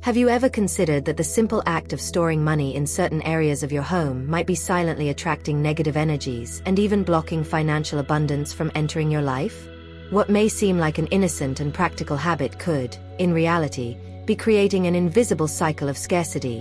Have you ever considered that the simple act of storing money in certain areas of your home might be silently attracting negative energies and even blocking financial abundance from entering your life? What may seem like an innocent and practical habit could, in reality, be creating an invisible cycle of scarcity,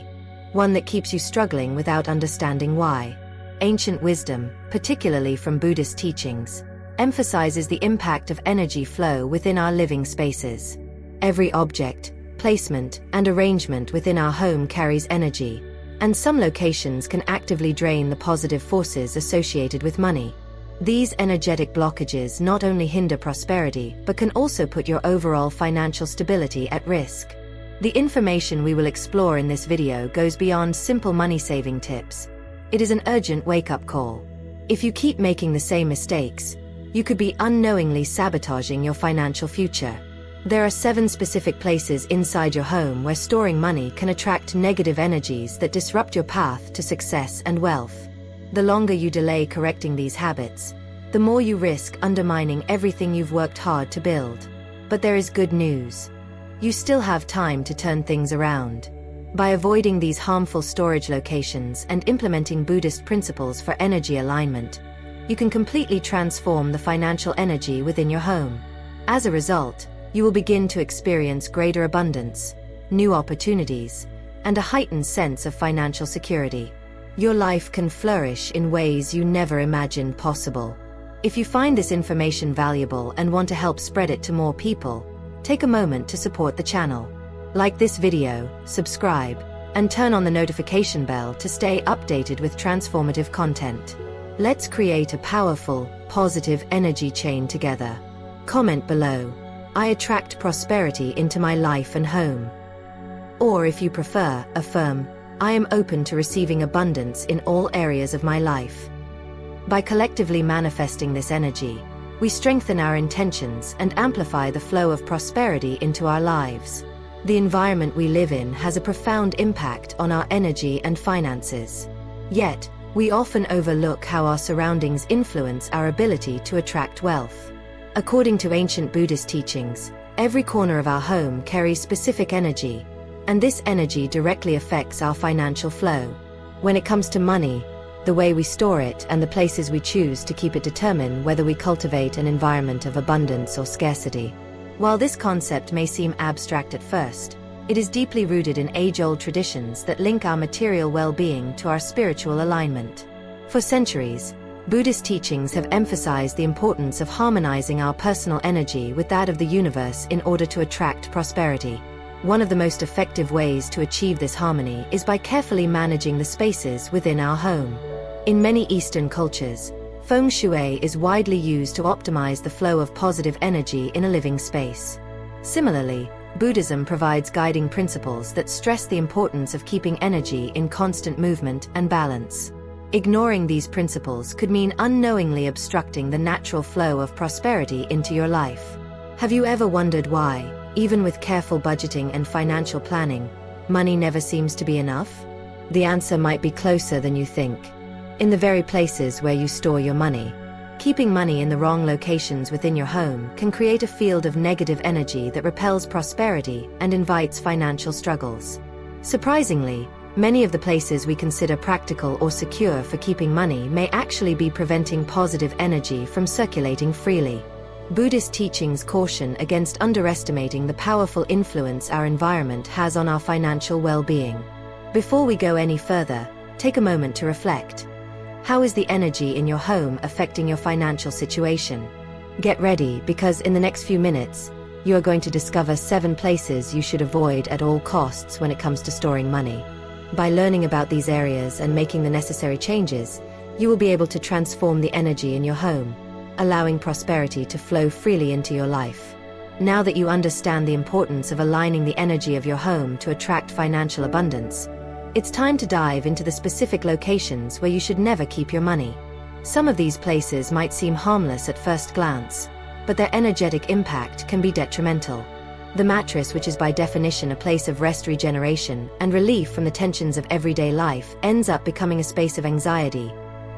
one that keeps you struggling without understanding why. Ancient wisdom, particularly from Buddhist teachings, emphasizes the impact of energy flow within our living spaces. Every object, placement, and arrangement within our home carries energy, and some locations can actively drain the positive forces associated with money. These energetic blockages not only hinder prosperity but can also put your overall financial stability at risk. The information we will explore in this video goes beyond simple money-saving tips. It is an urgent wake-up call. If you keep making the same mistakes, you could be unknowingly sabotaging your financial future. There are 7 specific places inside your home where storing money can attract negative energies that disrupt your path to success and wealth. The longer you delay correcting these habits, the more you risk undermining everything you've worked hard to build. But there is good news. You still have time to turn things around. By avoiding these harmful storage locations and implementing Buddhist principles for energy alignment, you can completely transform the financial energy within your home. As a result, you will begin to experience greater abundance, new opportunities, and a heightened sense of financial security. Your life can flourish in ways you never imagined possible. If you find this information valuable and want to help spread it to more people, take a moment to support the channel. Like this video, subscribe, and turn on the notification bell to stay updated with transformative content. Let's create a powerful, positive energy chain together. Comment below, "I attract prosperity into my life and home." Or if you prefer, affirm, "I am open to receiving abundance in all areas of my life." By collectively manifesting this energy, we strengthen our intentions and amplify the flow of prosperity into our lives. The environment we live in has a profound impact on our energy and finances. Yet, we often overlook how our surroundings influence our ability to attract wealth. According to ancient Buddhist teachings, every corner of our home carries specific energy, and this energy directly affects our financial flow. When it comes to money, the way we store it and the places we choose to keep it determine whether we cultivate an environment of abundance or scarcity. While this concept may seem abstract at first, it is deeply rooted in age-old traditions that link our material well-being to our spiritual alignment. For centuries, Buddhist teachings have emphasized the importance of harmonizing our personal energy with that of the universe in order to attract prosperity. One of the most effective ways to achieve this harmony is by carefully managing the spaces within our home. In many Eastern cultures, feng shui is widely used to optimize the flow of positive energy in a living space. Similarly, Buddhism provides guiding principles that stress the importance of keeping energy in constant movement and balance. Ignoring these principles could mean unknowingly obstructing the natural flow of prosperity into your life. Have you ever wondered why, even with careful budgeting and financial planning, money never seems to be enough? The answer might be closer than you think. In the very places where you store your money. Keeping money in the wrong locations within your home can create a field of negative energy that repels prosperity and invites financial struggles. Surprisingly, many of the places we consider practical or secure for keeping money may actually be preventing positive energy from circulating freely. Buddhist teachings caution against underestimating the powerful influence our environment has on our financial well-being. Before we go any further, take a moment to reflect. How is the energy in your home affecting your financial situation? Get ready, because in the next few minutes, you are going to discover 7 places you should avoid at all costs when it comes to storing money. By learning about these areas and making the necessary changes, you will be able to transform the energy in your home, allowing prosperity to flow freely into your life. Now that you understand the importance of aligning the energy of your home to attract financial abundance, it's time to dive into the specific locations where you should never keep your money. Some of these places might seem harmless at first glance, but their energetic impact can be detrimental. The mattress, which is by definition a place of rest, regeneration, and relief from the tensions of everyday life, ends up becoming a space of anxiety,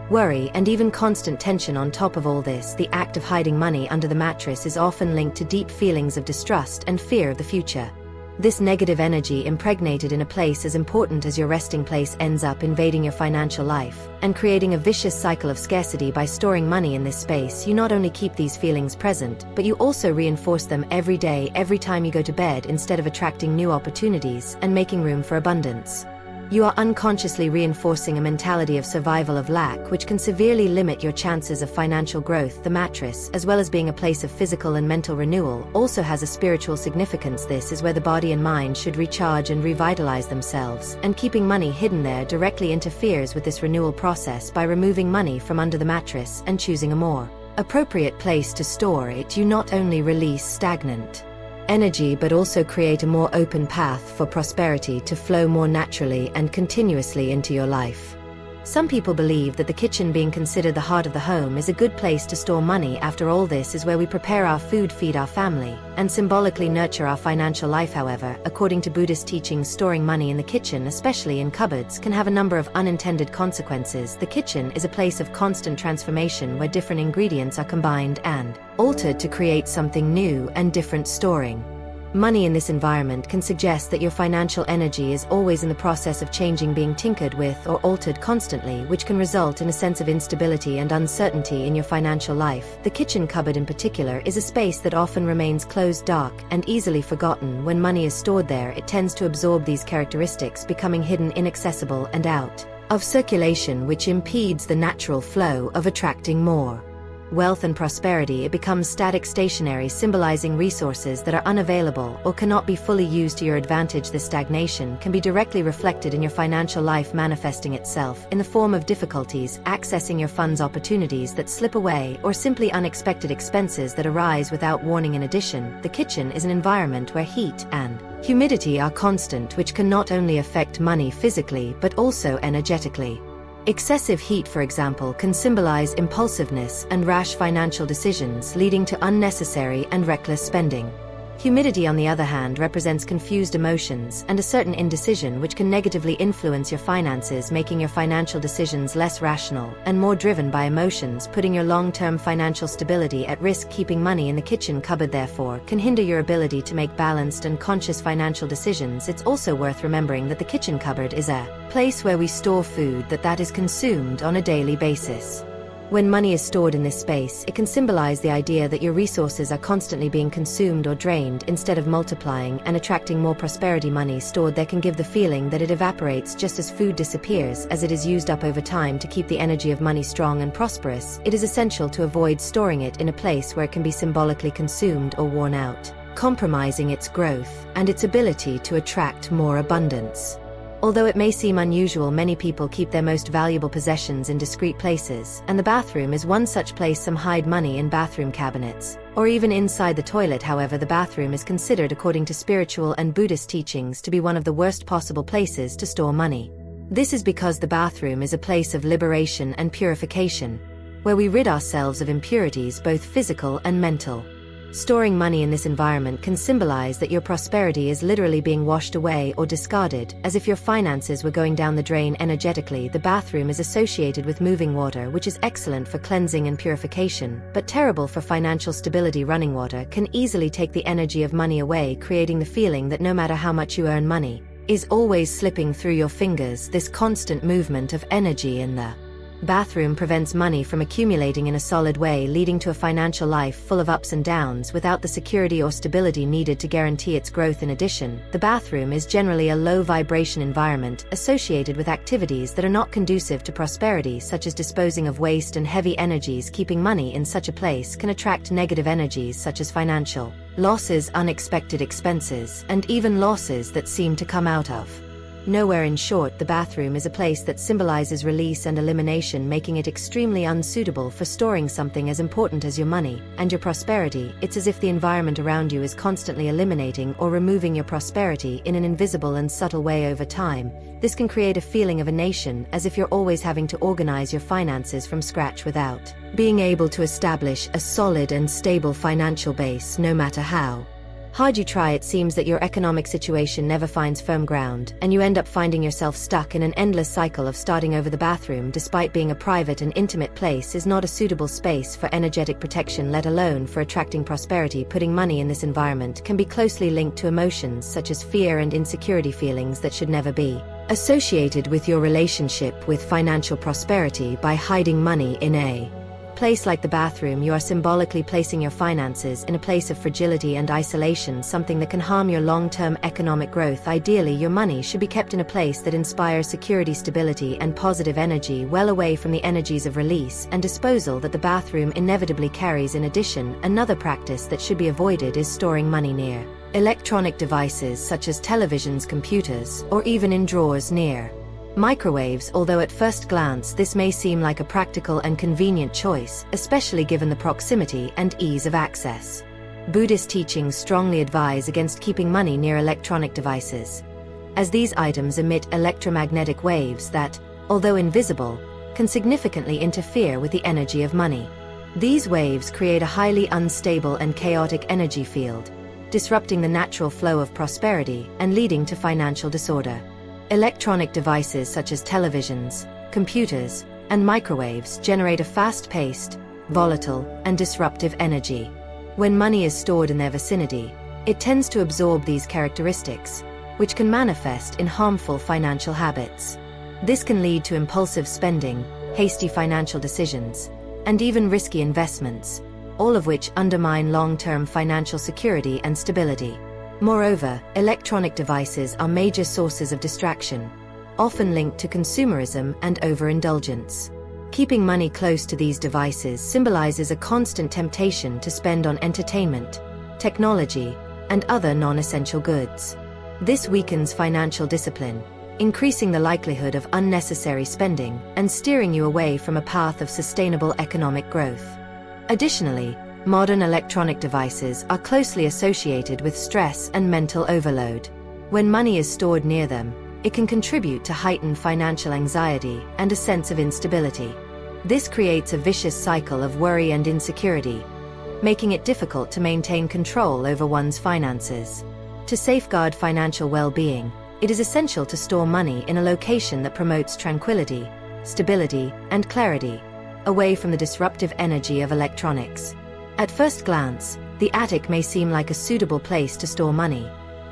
worry, and even constant tension. On top of all this, the act of hiding money under the mattress is often linked to deep feelings of distrust and fear of the future. This negative energy impregnated in a place as important as your resting place ends up invading your financial life and creating a vicious cycle of scarcity. By storing money in this space, you not only keep these feelings present, but you also reinforce them every day, every time you go to bed, instead of attracting new opportunities and making room for abundance. You are unconsciously reinforcing a mentality of survival, of lack, which can severely limit your chances of financial growth. The mattress, as well as being a place of physical and mental renewal, also has a spiritual significance. This is where the body and mind should recharge and revitalize themselves, and keeping money hidden there directly interferes with this renewal process. By removing money from under the mattress and choosing a more appropriate place to store it, you not only release stagnant energy but also create a more open path for prosperity to flow more naturally and continuously into your life. Some people believe that the kitchen, being considered the heart of the home, is a good place to store money. After all, this is where we prepare our food, feed our family, and symbolically nurture our financial life. However, according to Buddhist teachings, storing money in the kitchen, especially in cupboards, can have a number of unintended consequences. The kitchen is a place of constant transformation where different ingredients are combined and altered to create something new and different. Storing money in this environment can suggest that your financial energy is always in the process of changing, being tinkered with or altered constantly, which can result in a sense of instability and uncertainty in your financial life. The kitchen cupboard in particular is a space that often remains closed, dark, and easily forgotten. When money is stored there, it tends to absorb these characteristics, becoming hidden, inaccessible, and out of circulation, which impedes the natural flow of attracting more wealth and prosperity. It becomes static, stationary, symbolizing resources that are unavailable or cannot be fully used to your advantage. This stagnation can be directly reflected in your financial life, manifesting itself in the form of difficulties accessing your funds, opportunities that slip away, or simply unexpected expenses that arise without warning. In addition, the kitchen is an environment where heat and humidity are constant, which can not only affect money physically but also energetically. Excessive heat, for example, can symbolize impulsiveness and rash financial decisions, leading to unnecessary and reckless spending. Humidity, on the other hand, represents confused emotions and a certain indecision, which can negatively influence your finances, making your financial decisions less rational and more driven by emotions, putting your long-term financial stability at risk. Keeping money in the kitchen cupboard, therefore, can hinder your ability to make balanced and conscious financial decisions. It's also worth remembering that the kitchen cupboard is a place where we store food that is consumed on a daily basis. When money is stored in this space, it can symbolize the idea that your resources are constantly being consumed or drained instead of multiplying and attracting more prosperity. Money stored there can give the feeling that it evaporates just as food disappears, as it is used up over time. To keep the energy of money strong and prosperous, it is essential to avoid storing it in a place where it can be symbolically consumed or worn out, compromising its growth and its ability to attract more abundance. Although it may seem unusual, many people keep their most valuable possessions in discreet places, and the bathroom is one such place. Some hide money in bathroom cabinets, or even inside the toilet. However, the bathroom is considered, according to spiritual and Buddhist teachings, to be one of the worst possible places to store money. This is because the bathroom is a place of liberation and purification, where we rid ourselves of impurities, both physical and mental. Storing money in this environment can symbolize that your prosperity is literally being washed away or discarded, as if your finances were going down the drain energetically. The bathroom is associated with moving water, which is excellent for cleansing and purification, but terrible for financial stability. Running water can easily take the energy of money away, creating the feeling that no matter how much you earn, money is always slipping through your fingers. This constant movement of energy in the bathroom prevents money from accumulating in a solid way, leading to a financial life full of ups and downs without the security or stability needed to guarantee its growth. In addition, the bathroom is generally a low vibration environment associated with activities that are not conducive to prosperity, such as disposing of waste and heavy energies. Keeping money in such a place can attract negative energies such as financial losses, unexpected expenses, and even losses that seem to come out of nowhere. In short, the bathroom is a place that symbolizes release and elimination, making it extremely unsuitable for storing something as important as your money and your prosperity. It's as if the environment around you is constantly eliminating or removing your prosperity in an invisible and subtle way. Over time, this can create a feeling of alienation, as if you're always having to organize your finances from scratch without being able to establish a solid and stable financial base, no matter how Hard you try, it seems that your economic situation never finds firm ground, and you end up finding yourself stuck in an endless cycle of starting over. The bathroom, despite being a private and intimate place, is not a suitable space for energetic protection, let alone for attracting prosperity. Putting money in this environment can be closely linked to emotions such as fear and insecurity, feelings that should never be associated with your relationship with financial prosperity. By hiding money in a place like the bathroom, you are symbolically placing your finances in a place of fragility and isolation, something that can harm your long-term economic growth. Ideally, your money should be kept in a place that inspires security, stability, and positive energy, well away from the energies of release and disposal that the bathroom inevitably carries. In addition, another practice that should be avoided is storing money near electronic devices such as televisions, computers, or even in drawers near microwaves. Although at first glance this may seem like a practical and convenient choice, especially given the proximity and ease of access, Buddhist teachings strongly advise against keeping money near electronic devices, as these items emit electromagnetic waves that, although invisible, can significantly interfere with the energy of money. These waves create a highly unstable and chaotic energy field, disrupting the natural flow of prosperity and leading to financial disorder. Electronic devices such as televisions, computers, and microwaves generate a fast-paced, volatile, and disruptive energy. When money is stored in their vicinity, it tends to absorb these characteristics, which can manifest in harmful financial habits. This can lead to impulsive spending, hasty financial decisions, and even risky investments, all of which undermine long-term financial security and stability. Moreover, electronic devices are major sources of distraction, often linked to consumerism and overindulgence. Keeping money close to these devices symbolizes a constant temptation to spend on entertainment, technology, and other non-essential goods. This weakens financial discipline, increasing the likelihood of unnecessary spending and steering you away from a path of sustainable economic growth. Additionally, modern electronic devices are closely associated with stress and mental overload. When money is stored near them, it can contribute to heightened financial anxiety and a sense of instability. This creates a vicious cycle of worry and insecurity, making it difficult to maintain control over one's finances. To safeguard financial well-being, it is essential to store money in a location that promotes tranquility, stability, and clarity, away from the disruptive energy of electronics. At first glance, the attic may seem like a suitable place to store money,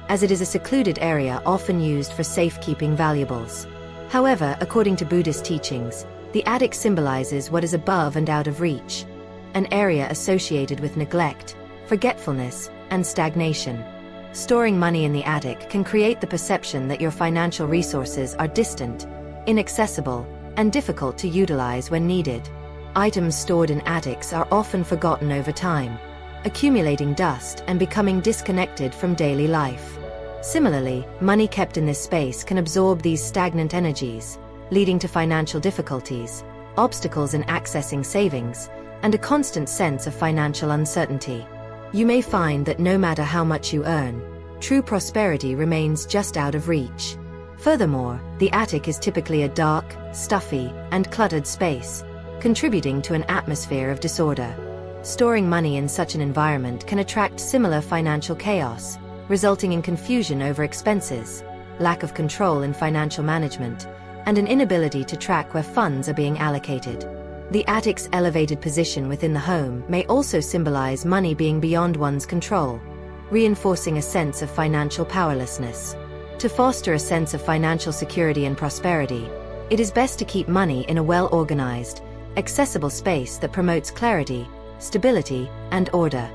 as it is a secluded area often used for safekeeping valuables. However, according to Buddhist teachings, the attic symbolizes what is above and out of reach, an area associated with neglect, forgetfulness, and stagnation. Storing money in the attic can create the perception that your financial resources are distant, inaccessible, and difficult to utilize when needed. Items stored in attics are often forgotten over time, accumulating dust and becoming disconnected from daily life. Similarly, money kept in this space can absorb these stagnant energies, leading to financial difficulties, obstacles in accessing savings, and a constant sense of financial uncertainty. You may find that no matter how much you earn, true prosperity remains just out of reach. Furthermore, the attic is typically a dark, stuffy, and cluttered space, contributing to an atmosphere of disorder. Storing money in such an environment can attract similar financial chaos, resulting in confusion over expenses, lack of control in financial management, and an inability to track where funds are being allocated. The attic's elevated position within the home may also symbolize money being beyond one's control, reinforcing a sense of financial powerlessness. To foster a sense of financial security and prosperity, it is best to keep money in a well-organized, accessible space that promotes clarity, stability, and order.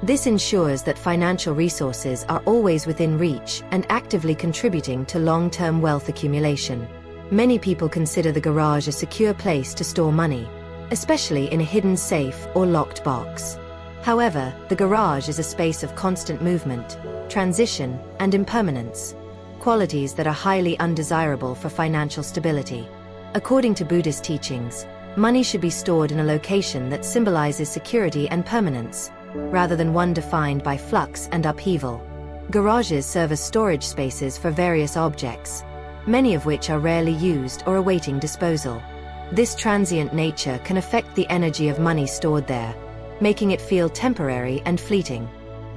This ensures that financial resources are always within reach and actively contributing to long-term wealth accumulation. Many people consider the garage a secure place to store money, especially in a hidden safe or locked box. However, the garage is a space of constant movement, transition, and impermanence, qualities that are highly undesirable for financial stability. According to Buddhist teachings, money should be stored in a location that symbolizes security and permanence, rather than one defined by flux and upheaval. Garages serve as storage spaces for various objects, many of which are rarely used or awaiting disposal. This transient nature can affect the energy of money stored there, making it feel temporary and fleeting.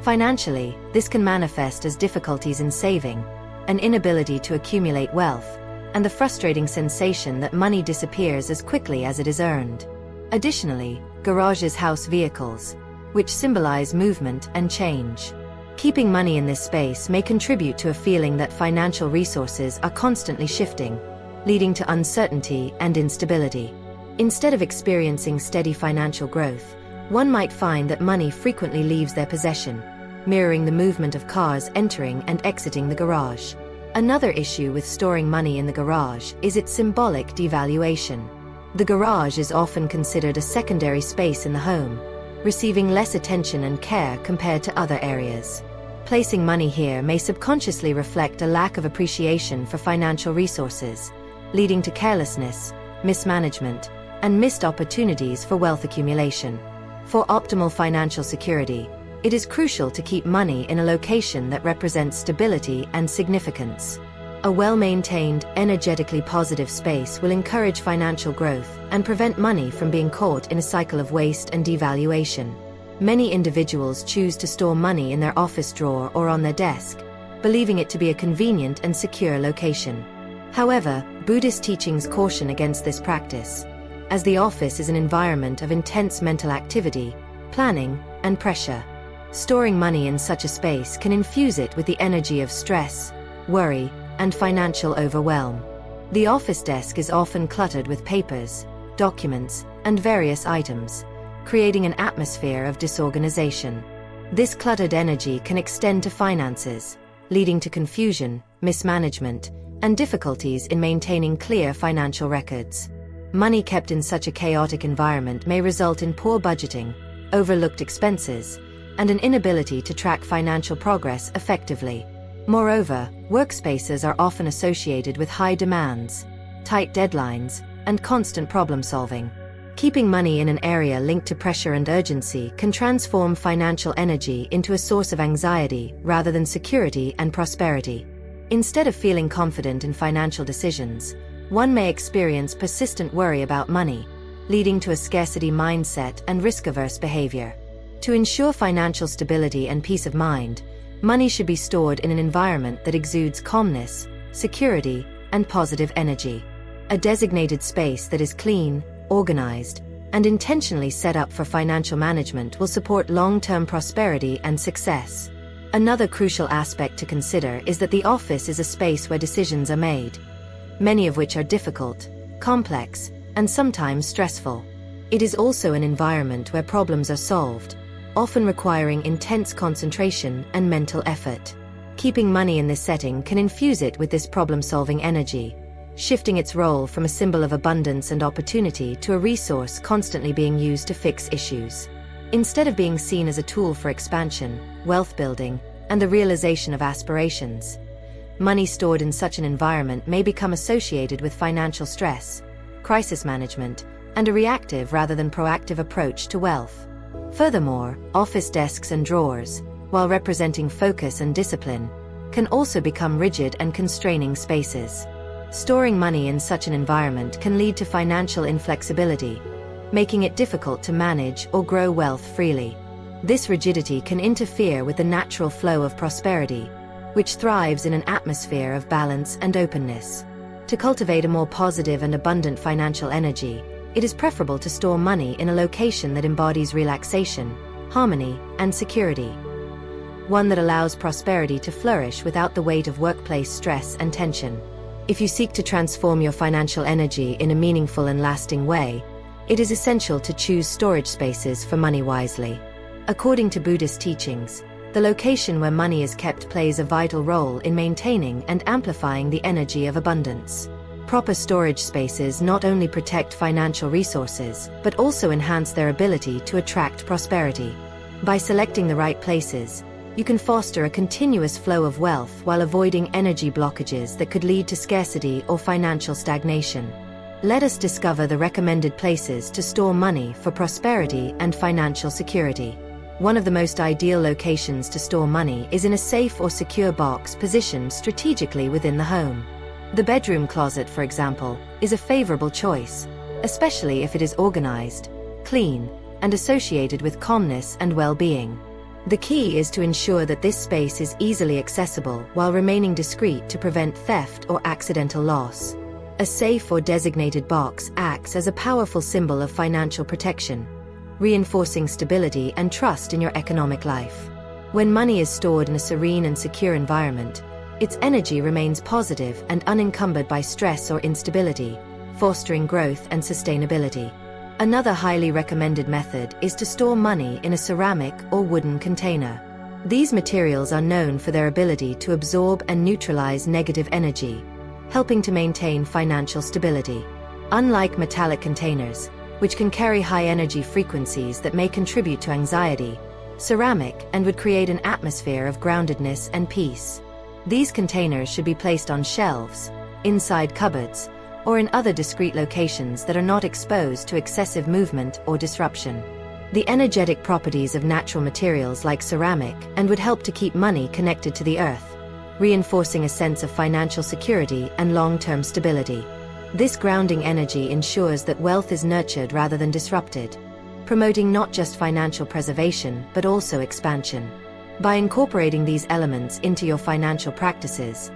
Financially, this can manifest as difficulties in saving, an inability to accumulate wealth, and the frustrating sensation that money disappears as quickly as it is earned. Additionally, garages house vehicles, which symbolize movement and change. Keeping money in this space may contribute to a feeling that financial resources are constantly shifting, leading to uncertainty and instability. Instead of experiencing steady financial growth, one might find that money frequently leaves their possession, mirroring the movement of cars entering and exiting the garage. Another issue with storing money in the garage is its symbolic devaluation. The garage is often considered a secondary space in the home, receiving less attention and care compared to other areas. Placing money here may subconsciously reflect a lack of appreciation for financial resources, leading to carelessness, mismanagement, and missed opportunities for wealth accumulation. For optimal financial security, it is crucial to keep money in a location that represents stability and significance. A well-maintained, energetically positive space will encourage financial growth and prevent money from being caught in a cycle of waste and devaluation. Many individuals choose to store money in their office drawer or on their desk, believing it to be a convenient and secure location. However, Buddhist teachings caution against this practice, as the office is an environment of intense mental activity, planning, and pressure. Storing money in such a space can infuse it with the energy of stress, worry, and financial overwhelm. The office desk is often cluttered with papers, documents, and various items, creating an atmosphere of disorganization. This cluttered energy can extend to finances, leading to confusion, mismanagement, and difficulties in maintaining clear financial records. Money kept in such a chaotic environment may result in poor budgeting, overlooked expenses, and an inability to track financial progress effectively. Moreover, workspaces are often associated with high demands, tight deadlines, and constant problem-solving. Keeping money in an area linked to pressure and urgency can transform financial energy into a source of anxiety rather than security and prosperity. Instead of feeling confident in financial decisions, one may experience persistent worry about money, leading to a scarcity mindset and risk-averse behavior. To ensure financial stability and peace of mind, money should be stored in an environment that exudes calmness, security, and positive energy. A designated space that is clean, organized, and intentionally set up for financial management will support long-term prosperity and success. Another crucial aspect to consider is that the office is a space where decisions are made, many of which are difficult, complex, and sometimes stressful. It is also an environment where problems are solved, often requiring intense concentration and mental effort. Keeping money in this setting can infuse it with this problem-solving energy, shifting its role from a symbol of abundance and opportunity to a resource constantly being used to fix issues. Instead of being seen as a tool for expansion, wealth building, and the realization of aspirations, money stored in such an environment may become associated with financial stress, crisis management, and a reactive rather than proactive approach to wealth. Furthermore, office desks and drawers, while representing focus and discipline, can also become rigid and constraining spaces. Storing money in such an environment can lead to financial inflexibility, making it difficult to manage or grow wealth freely. This rigidity can interfere with the natural flow of prosperity, which thrives in an atmosphere of balance and openness. To cultivate a more positive and abundant financial energy, it is preferable to store money in a location that embodies relaxation, harmony, and security. One that allows prosperity to flourish without the weight of workplace stress and tension. If you seek to transform your financial energy in a meaningful and lasting way, it is essential to choose storage spaces for money wisely. According to Buddhist teachings, the location where money is kept plays a vital role in maintaining and amplifying the energy of abundance. Proper storage spaces not only protect financial resources, but also enhance their ability to attract prosperity. By selecting the right places, you can foster a continuous flow of wealth while avoiding energy blockages that could lead to scarcity or financial stagnation. Let us discover the recommended places to store money for prosperity and financial security. One of the most ideal locations to store money is in a safe or secure box positioned strategically within the home. The bedroom closet, for example, is a favorable choice, especially if it is organized, clean, and associated with calmness and well-being. The key is to ensure that this space is easily accessible while remaining discreet to prevent theft or accidental loss. A safe or designated box acts as a powerful symbol of financial protection, reinforcing stability and trust in your economic life. When money is stored in a serene and secure environment, its energy remains positive and unencumbered by stress or instability, fostering growth and sustainability. Another highly recommended method is to store money in a ceramic or wooden container. These materials are known for their ability to absorb and neutralize negative energy, helping to maintain financial stability. Unlike metallic containers, which can carry high energy frequencies that may contribute to anxiety, ceramic and would create an atmosphere of groundedness and peace. These containers should be placed on shelves, inside cupboards, or in other discrete locations that are not exposed to excessive movement or disruption. The energetic properties of natural materials like ceramic would help to keep money connected to the earth, reinforcing a sense of financial security and long-term stability. This grounding energy ensures that wealth is nurtured rather than disrupted, promoting not just financial preservation but also expansion. By incorporating these elements into your financial practices,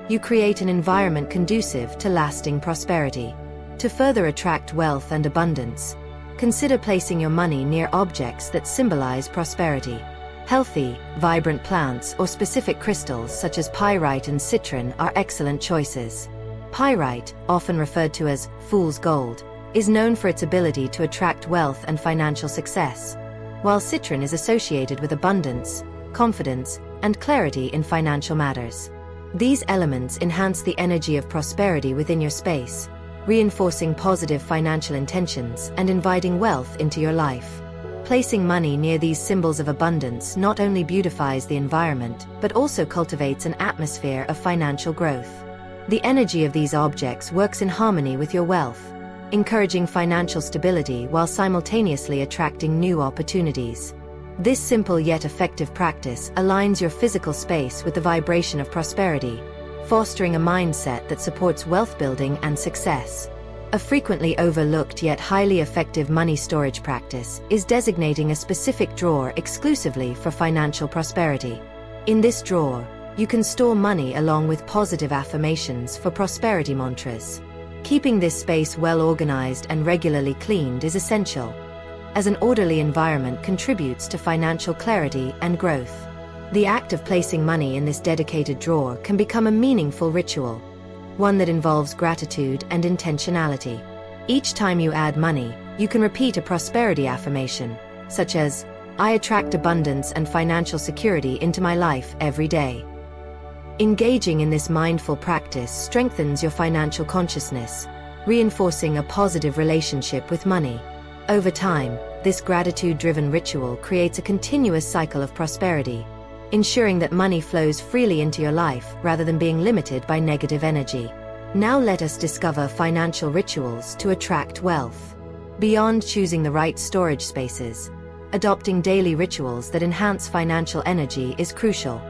you create an environment conducive to lasting prosperity. To further attract wealth and abundance, consider placing your money near objects that symbolize prosperity. Healthy, vibrant plants or specific crystals such as pyrite and citron are excellent choices. Pyrite, often referred to as fool's gold, is known for its ability to attract wealth and financial success, while citron is associated with abundance, confidence, and clarity in financial matters. These elements enhance the energy of prosperity within your space, reinforcing positive financial intentions and inviting wealth into your life. Placing money near these symbols of abundance not only beautifies the environment but also cultivates an atmosphere of financial growth. The energy of these objects works in harmony with your wealth, encouraging financial stability while simultaneously attracting new opportunities. This simple yet effective practice aligns your physical space with the vibration of prosperity, fostering a mindset that supports wealth building and success. A frequently overlooked yet highly effective money storage practice is designating a specific drawer exclusively for financial prosperity. In this drawer, you can store money along with positive affirmations for prosperity mantras. Keeping this space well organized and regularly cleaned is essential, as an orderly environment contributes to financial clarity and growth. The act of placing money in this dedicated drawer can become a meaningful ritual, one that involves gratitude and intentionality. Each time you add money, you can repeat a prosperity affirmation, such as, "I attract abundance and financial security into my life every day." Engaging in this mindful practice strengthens your financial consciousness, reinforcing a positive relationship with money. Over time, this gratitude-driven ritual creates a continuous cycle of prosperity, ensuring that money flows freely into your life rather than being limited by negative energy. Now let us discover financial rituals to attract wealth. Beyond choosing the right storage spaces, adopting daily rituals that enhance financial energy is crucial.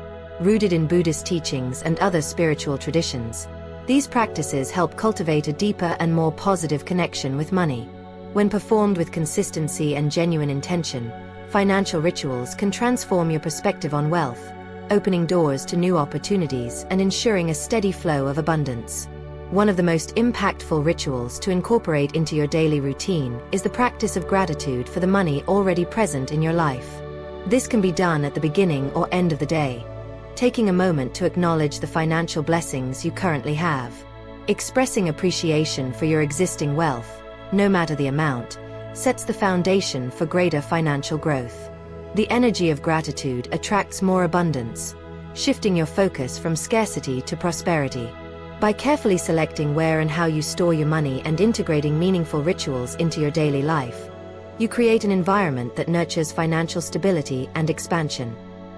Rooted in Buddhist teachings and other spiritual traditions, these practices help cultivate a deeper and more positive connection with money. When performed with consistency and genuine intention, financial rituals can transform your perspective on wealth, opening doors to new opportunities and ensuring a steady flow of abundance. One of the most impactful rituals to incorporate into your daily routine is the practice of gratitude for the money already present in your life. This can be done at the beginning or end of the day, taking a moment to acknowledge the financial blessings you currently have. Expressing appreciation for your existing wealth, no matter the amount, sets the foundation for greater financial growth. The energy of gratitude attracts more abundance, shifting your focus from scarcity to prosperity. By carefully selecting where and how you store your money and integrating meaningful rituals into your daily life, you create an environment that nurtures financial stability and expansion.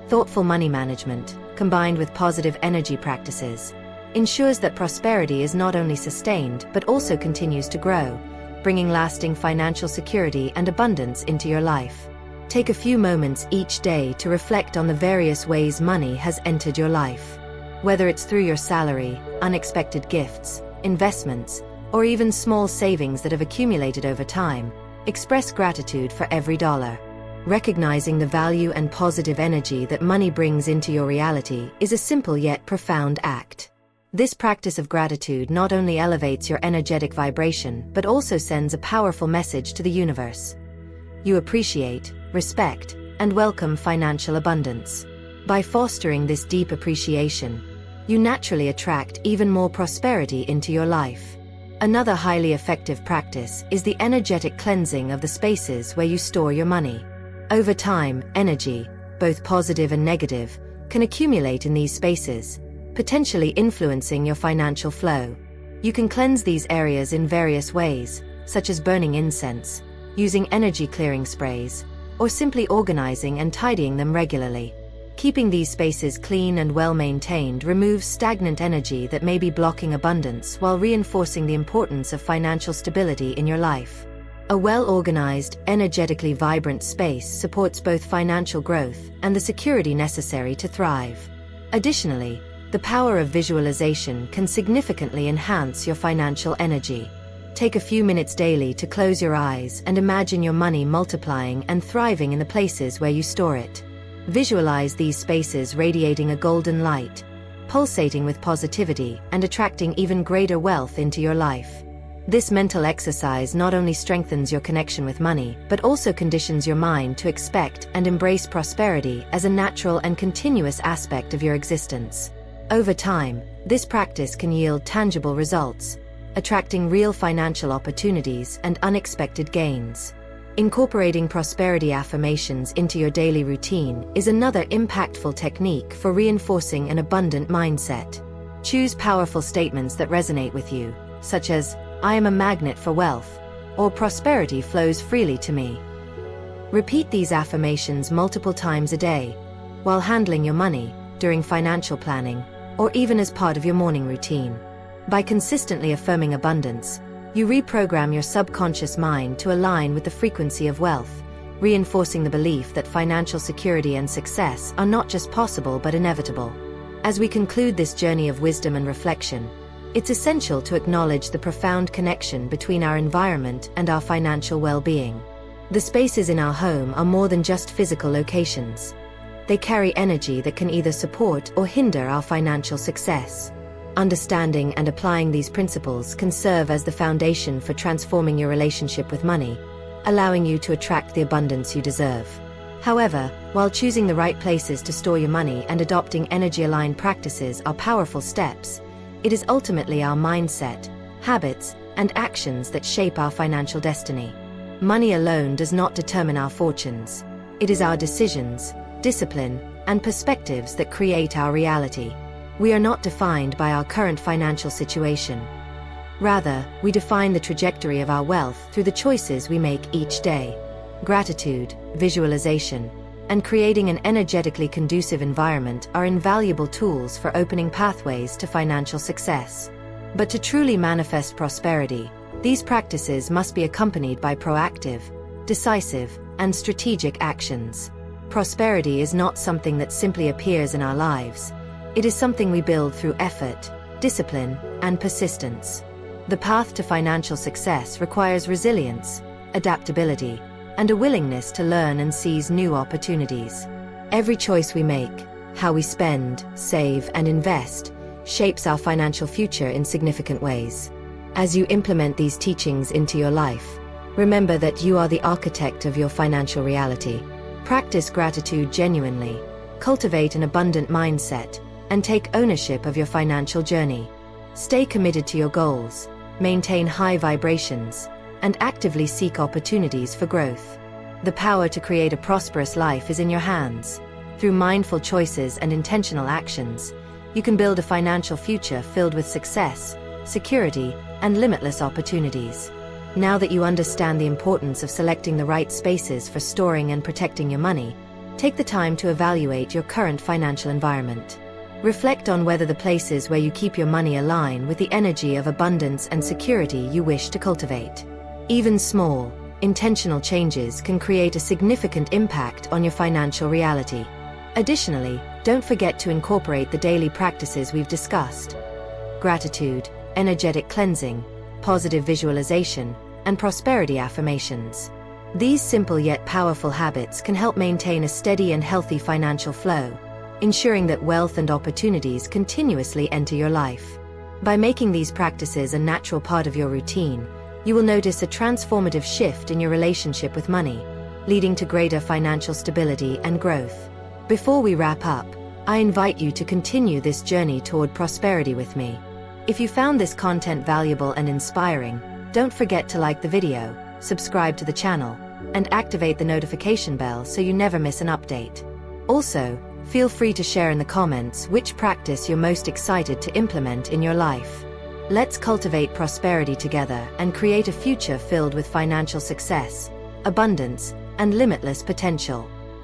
Thoughtful money management, combined with positive energy practices, ensures that prosperity is not only sustained but also continues to grow, bringing lasting financial security and abundance into your life. Take a few moments each day to reflect on the various ways money has entered your life. Whether it's through your salary, unexpected gifts, investments, or even small savings that have accumulated over time, express gratitude for every dollar. Recognizing the value and positive energy that money brings into your reality is a simple yet profound act. This practice of gratitude not only elevates your energetic vibration but also sends a powerful message to the universe. You appreciate, respect, and welcome financial abundance. By fostering this deep appreciation, you naturally attract even more prosperity into your life. Another highly effective practice is the energetic cleansing of the spaces where you store your money. Over time, energy, both positive and negative, can accumulate in these spaces, potentially influencing your financial flow. You can cleanse these areas in various ways, such as burning incense, using energy-clearing sprays, or simply organizing and tidying them regularly. Keeping these spaces clean and well-maintained removes stagnant energy that may be blocking abundance while reinforcing the importance of financial stability in your life. A well-organized, energetically vibrant space supports both financial growth and the security necessary to thrive. Additionally, the power of visualization can significantly enhance your financial energy. Take a few minutes daily to close your eyes and imagine your money multiplying and thriving in the places where you store it. Visualize these spaces radiating a golden light, pulsating with positivity and attracting even greater wealth into your life. This mental exercise not only strengthens your connection with money, but also conditions your mind to expect and embrace prosperity as a natural and continuous aspect of your existence. Over time, this practice can yield tangible results, attracting real financial opportunities and unexpected gains. Incorporating prosperity affirmations into your daily routine is another impactful technique for reinforcing an abundant mindset. Choose powerful statements that resonate with you, such as, "I am a magnet for wealth," or "prosperity flows freely to me." Repeat these affirmations multiple times a day, while handling your money, during financial planning, or even as part of your morning routine. By consistently affirming abundance, you reprogram your subconscious mind to align with the frequency of wealth, reinforcing the belief that financial security and success are not just possible but inevitable. As we conclude this journey of wisdom and reflection, it's essential to acknowledge the profound connection between our environment and our financial well-being. The spaces in our home are more than just physical locations. They carry energy that can either support or hinder our financial success. Understanding and applying these principles can serve as the foundation for transforming your relationship with money, allowing you to attract the abundance you deserve. However, while choosing the right places to store your money and adopting energy-aligned practices are powerful steps, it is ultimately our mindset, habits, and actions that shape our financial destiny. Money alone does not determine our fortunes. It is our decisions, discipline, and perspectives that create our reality. We are not defined by our current financial situation. Rather, we define the trajectory of our wealth through the choices we make each day. Gratitude, visualization, and creating an energetically conducive environment are invaluable tools for opening pathways to financial success. But to truly manifest prosperity, these practices must be accompanied by proactive, decisive, and strategic actions. Prosperity is not something that simply appears in our lives. It is something we build through effort, discipline, and persistence. The path to financial success requires resilience, adaptability, and a willingness to learn and seize new opportunities. Every choice we make, how we spend, save, and invest, shapes our financial future in significant ways. As you implement these teachings into your life, remember that you are the architect of your financial reality. Practice gratitude genuinely, cultivate an abundant mindset, and take ownership of your financial journey. Stay committed to your goals, maintain high vibrations, and actively seek opportunities for growth. The power to create a prosperous life is in your hands. Through mindful choices and intentional actions, you can build a financial future filled with success, security, and limitless opportunities. Now that you understand the importance of selecting the right spaces for storing and protecting your money, take the time to evaluate your current financial environment. Reflect on whether the places where you keep your money align with the energy of abundance and security you wish to cultivate. Even small, intentional changes can create a significant impact on your financial reality. Additionally, don't forget to incorporate the daily practices we've discussed: gratitude, energetic cleansing, positive visualization, and prosperity affirmations. These simple yet powerful habits can help maintain a steady and healthy financial flow, ensuring that wealth and opportunities continuously enter your life. By making these practices a natural part of your routine, you will notice a transformative shift in your relationship with money, leading to greater financial stability and growth. Before we wrap up, I invite you to continue this journey toward prosperity with me. If you found this content valuable and inspiring, don't forget to like the video, subscribe to the channel, and activate the notification bell so you never miss an update. Also, feel free to share in the comments which practice you're most excited to implement in your life. Let's cultivate prosperity together and create a future filled with financial success, abundance, and limitless potential.